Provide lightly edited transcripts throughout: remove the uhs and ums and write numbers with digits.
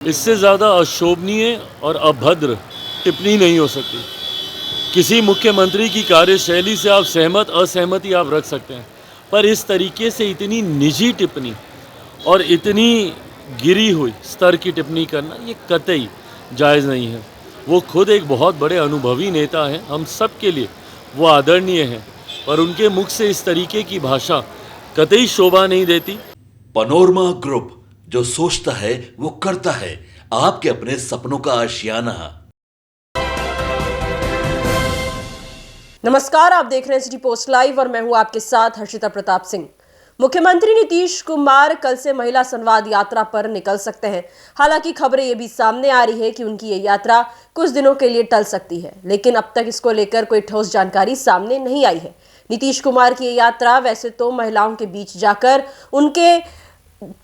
इससे ज़्यादा अशोभनीय और अभद्र टिप्पणी नहीं हो सकती। किसी मुख्यमंत्री की कार्यशैली से आप सहमत असहमति आप रख सकते हैं, पर इस तरीके से इतनी निजी टिप्पणी और इतनी गिरी हुई स्तर की टिप्पणी करना ये कतई जायज़ नहीं है। वो खुद एक बहुत बड़े अनुभवी नेता हैं, हम सब के लिए वो आदरणीय हैं, पर उनके मुख से इस तरीके की भाषा कतई शोभा नहीं देती। पनोरमा ग्रुप, जो सोचता है वो करता है। आपके अपने सपनों का आशियाना। नमस्कार, आप देख रहे हैं सिटी पोस्ट लाइव और मैं हूं आपके साथ हर्षिता प्रताप सिंह। मुख्यमंत्री नीतीश कुमार कल से महिला संवाद यात्रा पर निकल सकते हैं। हालांकि खबरें ये भी सामने आ रही है कि उनकी ये यात्रा कुछ दिनों के लिए टल सकती है, लेकिन अब तक इसको लेकर कोई ठोस जानकारी सामने नहीं आई है। नीतीश कुमार की ये यात्रा वैसे तो महिलाओं के बीच जाकर उनके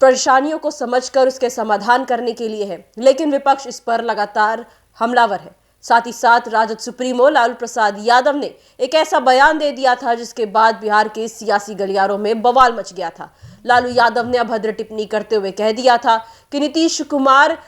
परेशानियों को समझकर उसके समाधान करने के लिए है, लेकिन विपक्ष इस पर लगातार हमलावर है। साथ ही साथ राजद सुप्रीमो लालू प्रसाद यादव ने एक ऐसा बयान दे दिया था जिसके बाद बिहार के सियासी गलियारों में बवाल मच गया था। लालू यादव ने अभद्र टिप्पणी करते हुए कह दिया था कि नीतीश कुमार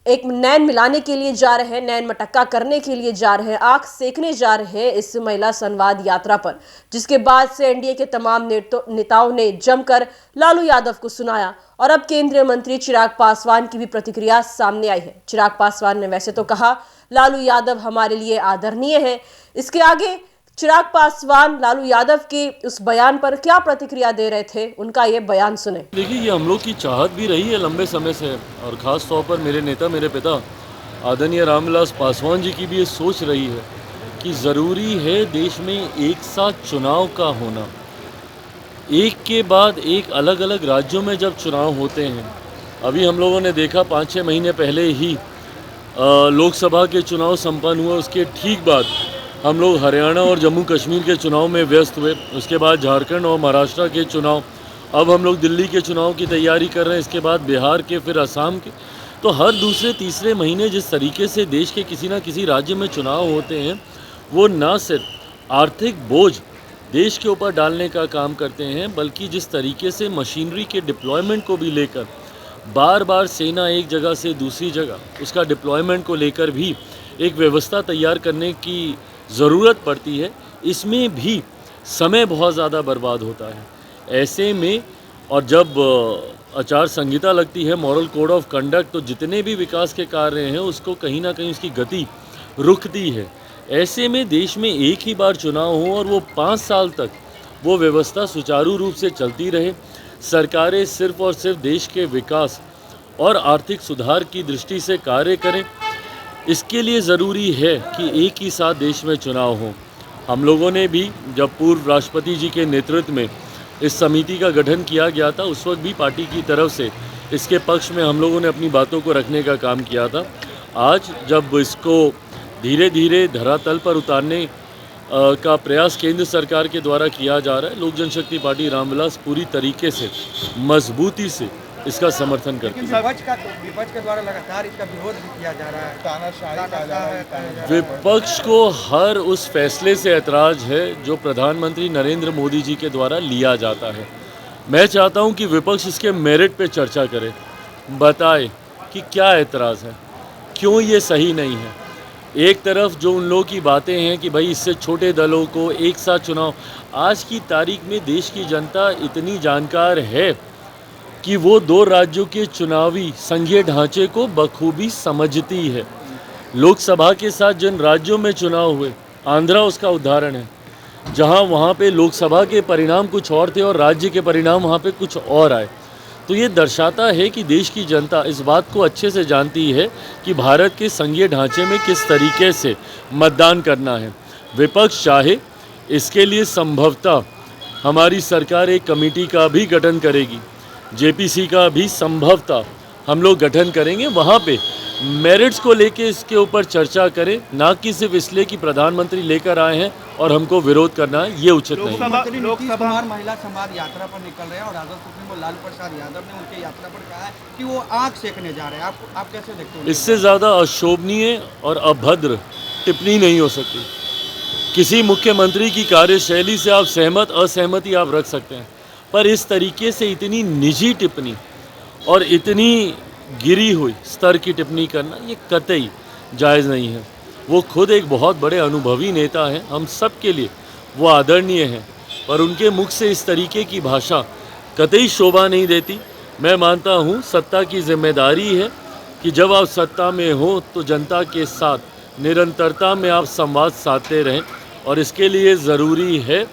एक नैन मिलाने के लिए जा रहे हैं, नैन मटक्का करने के लिए जा रहे हैं, आंख सेकने जा रहे हैं इस महिला संवाद यात्रा पर, जिसके बाद से एनडीए के तमाम नेताओं ने जमकर लालू यादव को सुनाया। और अब केंद्रीय मंत्री चिराग पासवान की भी प्रतिक्रिया सामने आई है। चिराग पासवान ने वैसे तो कहा लालू यादव हमारे लिए आदरणीय है। इसके आगे चिराग पासवान लालू यादव के उस बयान पर क्या प्रतिक्रिया दे रहे थे, उनका ये बयान सुने। देखिए, ये हम लोग की चाहत भी रही है लंबे समय से, और ख़ास तौर पर मेरे नेता, मेरे पिता आदरणीय रामविलास पासवान जी की भी ये सोच रही है कि ज़रूरी है देश में एक साथ चुनाव का होना। एक के बाद एक अलग अलग राज्यों में जब चुनाव होते हैं, अभी हम लोगों ने देखा 5-6 महीने पहले ही लोकसभा के चुनाव संपन्न हुए, उसके ठीक बाद हम लोग हरियाणा और जम्मू कश्मीर के चुनाव में व्यस्त हुए, उसके बाद झारखंड और महाराष्ट्र के चुनाव, अब हम लोग दिल्ली के चुनाव की तैयारी कर रहे हैं, इसके बाद बिहार के, फिर असम के। तो हर दूसरे तीसरे महीने जिस तरीके से देश के किसी ना किसी राज्य में चुनाव होते हैं, वो ना सिर्फ आर्थिक बोझ देश के ऊपर डालने का काम करते हैं, बल्कि जिस तरीके से मशीनरी के डिप्लॉयमेंट को भी लेकर बार बार सेना एक जगह से दूसरी जगह उसका डिप्लॉयमेंट को लेकर भी एक व्यवस्था तैयार करने की ज़रूरत पड़ती है, इसमें भी समय बहुत ज़्यादा बर्बाद होता है। ऐसे में और जब आचार संहिता लगती है, मॉरल कोड ऑफ कंडक्ट, तो जितने भी विकास के कार्य हैं उसको कहीं ना कहीं उसकी गति रुकती है। ऐसे में देश में एक ही बार चुनाव हो और वो 5 साल तक वो व्यवस्था सुचारू रूप से चलती रहे, सरकारें सिर्फ और सिर्फ देश के विकास और आर्थिक सुधार की दृष्टि से कार्य करें, इसके लिए ज़रूरी है कि एक ही साथ देश में चुनाव हो। हम लोगों ने भी जब पूर्व राष्ट्रपति जी के नेतृत्व में इस समिति का गठन किया गया था, उस वक्त भी पार्टी की तरफ से इसके पक्ष में हम लोगों ने अपनी बातों को रखने का काम किया था। आज जब इसको धीरे धीरे धरातल पर उतारने का प्रयास केंद्र सरकार के द्वारा किया जा रहा है, लोक जनशक्ति पार्टी रामविलास पूरी तरीके से मजबूती से इसका समर्थन करती है। विपक्ष के द्वारा लगातार इसका विरोध भी किया जा रहा है, तानाशाही। विपक्ष को हर उस फैसले से ऐतराज़ है जो प्रधानमंत्री नरेंद्र मोदी जी के द्वारा लिया जाता है। मैं चाहता हूं कि विपक्ष इसके मेरिट पे चर्चा करे, बताए कि क्या ऐतराज़ है, क्यों ये सही नहीं है। एक तरफ जो उन लोगों की बातें हैं कि भाई इससे छोटे दलों को एक साथ चुनाव, आज की तारीख में देश की जनता इतनी जानकार है कि वो 2 राज्यों के चुनावी संघीय ढांचे को बखूबी समझती है। लोकसभा के साथ जिन राज्यों में चुनाव हुए, आंध्रा उसका उदाहरण है, जहां वहां पे लोकसभा के परिणाम कुछ और थे और राज्य के परिणाम वहां पे कुछ और आए। तो ये दर्शाता है कि देश की जनता इस बात को अच्छे से जानती है कि भारत के संघीय ढांचे में किस तरीके से मतदान करना है। विपक्ष चाहे इसके लिए संभवतः हमारी सरकार एक कमेटी का भी गठन करेगी, जेपीसी का भी संभवतः हम लोग गठन करेंगे, वहाँ पे मेरिट्स को लेके इसके ऊपर चर्चा करें, ना कि सिर्फ इसलिए कि प्रधानमंत्री लेकर आए हैं और हमको विरोध करना है, ये उचित नहीं। मुख्यमंत्री नीतीश कुमार महिला संवाद यात्रा पर निकल रहे हैं और राजद सुप्रीमो लालू प्रसाद यादव ने उनके यात्रा पर कहा है कि वो आंख सेकने जा रहे हैं। आप कैसे देखते हैं? इससे ज़्यादा अशोभनीय और अभद्र टिप्पणी नहीं हो सकती। किसी मुख्यमंत्री की कार्यशैली से आप सहमत असहमति आप रख सकते हैं, पर इस तरीके से इतनी निजी टिप्पणी और इतनी गिरी हुई स्तर की टिप्पणी करना ये कतई जायज़ नहीं है। वो खुद एक बहुत बड़े अनुभवी नेता हैं, हम सब के लिए वो आदरणीय हैं, पर उनके मुख से इस तरीके की भाषा कतई शोभा नहीं देती। मैं मानता हूँ सत्ता की जिम्मेदारी है कि जब आप सत्ता में हो तो जनता के साथ निरंतरता में आप संवाद साधते रहें, और इसके लिए ज़रूरी है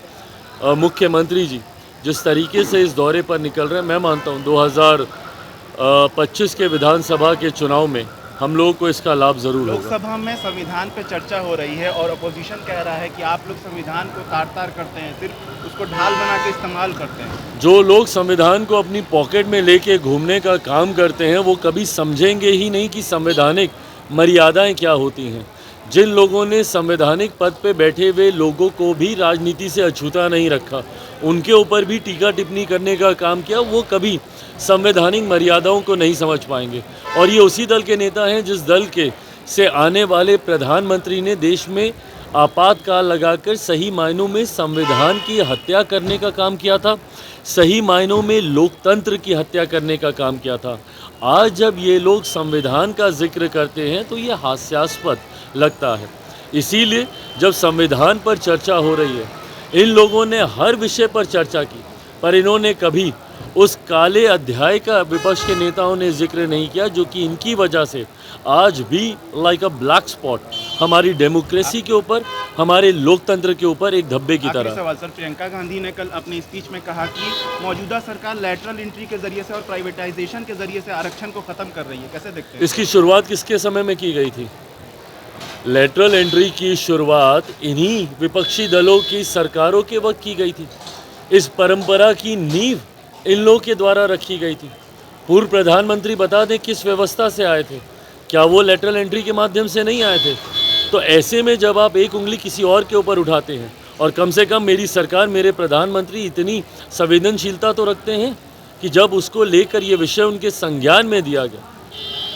मुख्यमंत्री जी जिस तरीके से इस दौरे पर निकल रहे हैं, मैं मानता हूँ 2025 के विधानसभा के चुनाव में हम लोगों को इसका लाभ ज़रूर होगा। लोकसभा में संविधान पर चर्चा हो रही है और अपोजिशन कह रहा है कि आप लोग संविधान को तार-तार करते हैं, सिर्फ उसको ढाल बना के इस्तेमाल करते हैं। जो लोग संविधान को अपनी पॉकेट में लेके घूमने का काम करते हैं वो कभी समझेंगे ही नहीं कि संवैधानिक मर्यादाएं क्या होती हैं। जिन लोगों ने संवैधानिक पद पे बैठे हुए लोगों को भी राजनीति से अछूता नहीं रखा, उनके ऊपर भी टीका टिप्पणी करने का काम किया, वो कभी संवैधानिक मर्यादाओं को नहीं समझ पाएंगे। और ये उसी दल के नेता हैं जिस दल के से आने वाले प्रधानमंत्री ने देश में आपातकाल लगाकर सही मायनों में संविधान की हत्या करने का काम किया था, सही मायनों में लोकतंत्र की हत्या करने का काम किया था। आज जब ये लोग संविधान का जिक्र करते हैं तो ये हास्यास्पद लगता है। इसीलिए जब संविधान पर चर्चा हो रही है, इन लोगों ने हर विषय पर चर्चा की, पर इन्होंने कभी उस काले अध्याय का विपक्ष के नेताओं ने जिक्र नहीं किया जो कि इनकी वजह से आज भी लाइक अ ब्लैक स्पॉट हमारी डेमोक्रेसी के ऊपर, हमारे लोकतंत्र के ऊपर एक धब्बे की आखिरी तरह। सवाल सर, प्रियंका गांधी ने कल अपनी स्पीच में कहा कि मौजूदा सरकार लैटरल एंट्री के जरिए से और प्राइवेटाइजेशन के जरिए से आरक्षण को खत्म कर रही है, कैसे देखते हैं? इसकी शुरुआत किसके समय में की गई थी? लेटरल एंट्री की शुरुआत इन्हीं विपक्षी दलों की सरकारों के वक्त की गई थी। इस परंपरा की नींव इन लोगों के द्वारा रखी गई थी। पूर्व प्रधानमंत्री बता दें किस व्यवस्था से आए थे, क्या वो लेटरल एंट्री के माध्यम से नहीं आए थे? तो ऐसे में जब आप एक उंगली किसी और के ऊपर उठाते हैं, और कम से कम मेरी सरकार, मेरे प्रधानमंत्री इतनी संवेदनशीलता तो रखते हैं कि जब उसको लेकर ये विषय उनके संज्ञान में दिया गया,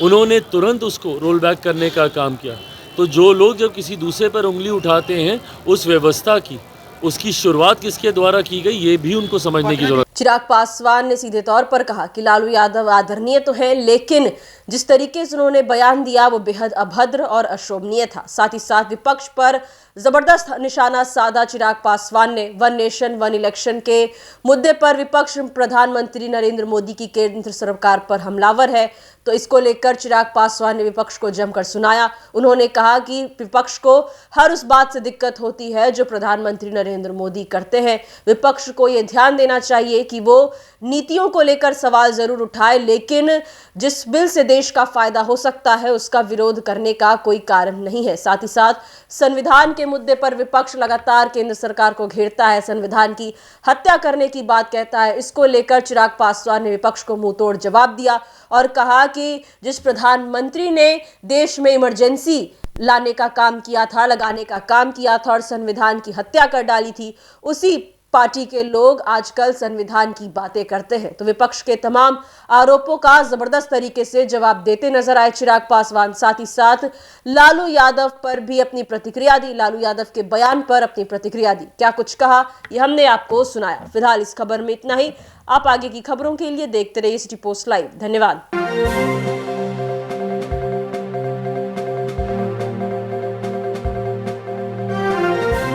उन्होंने तुरंत उसको रोल बैक करने का काम किया। तो जो लोग जब किसी दूसरे पर उंगली उठाते हैं, उस व्यवस्था की उसकी शुरुआत किसके द्वारा की गई ये भी उनको समझने की जरूरत। चिराग पासवान ने सीधे तौर पर कहा कि लालू यादव आदरणीय तो हैं, लेकिन जिस तरीके से उन्होंने बयान दिया वो बेहद अभद्र और अशोभनीय था। साथ ही साथ विपक्ष पर जबरदस्त निशाना साधा चिराग पासवान ने। वन नेशन वन इलेक्शन के मुद्दे पर विपक्ष प्रधानमंत्री नरेंद्र मोदी की केंद्र सरकार पर हमलावर है, तो इसको लेकर चिराग पासवान ने विपक्ष को जमकर सुनाया। उन्होंने कहा कि विपक्ष को हर उस बात से दिक्कत होती है जो प्रधानमंत्री नरेंद्र मोदी करते हैं। विपक्ष को ये ध्यान देना चाहिए कि वो नीतियों को लेकर सवाल जरूर उठाए, लेकिन जिस बिल से देश का फायदा हो सकता है उसका विरोध करने का कोई कारण नहीं है। साथ ही साथ संविधान के मुद्दे पर विपक्ष लगातार केंद्र सरकार को घेरता है, संविधान की हत्या करने की बात कहता है। इसको लेकर चिराग पासवान ने विपक्ष को मुंहतोड़ जवाब दिया और कहा कि जिस प्रधानमंत्री ने देश में इमरजेंसी लाने का काम किया था, लगाने का काम किया था और संविधान की हत्या कर डाली थी, उसी पार्टी के लोग आजकल संविधान की बातें करते हैं। तो विपक्ष के तमाम आरोपों का जबरदस्त तरीके से जवाब देते नजर आए चिराग पासवान। साथ ही साथ लालू यादव पर भी अपनी प्रतिक्रिया दी, लालू यादव के बयान पर अपनी प्रतिक्रिया दी। क्या कुछ कहा ये हमने आपको सुनाया। फिलहाल इस खबर में इतना ही। आप आगे की खबरों के लिए देखते रहिए सिटी पोस्ट लाइव। धन्यवाद।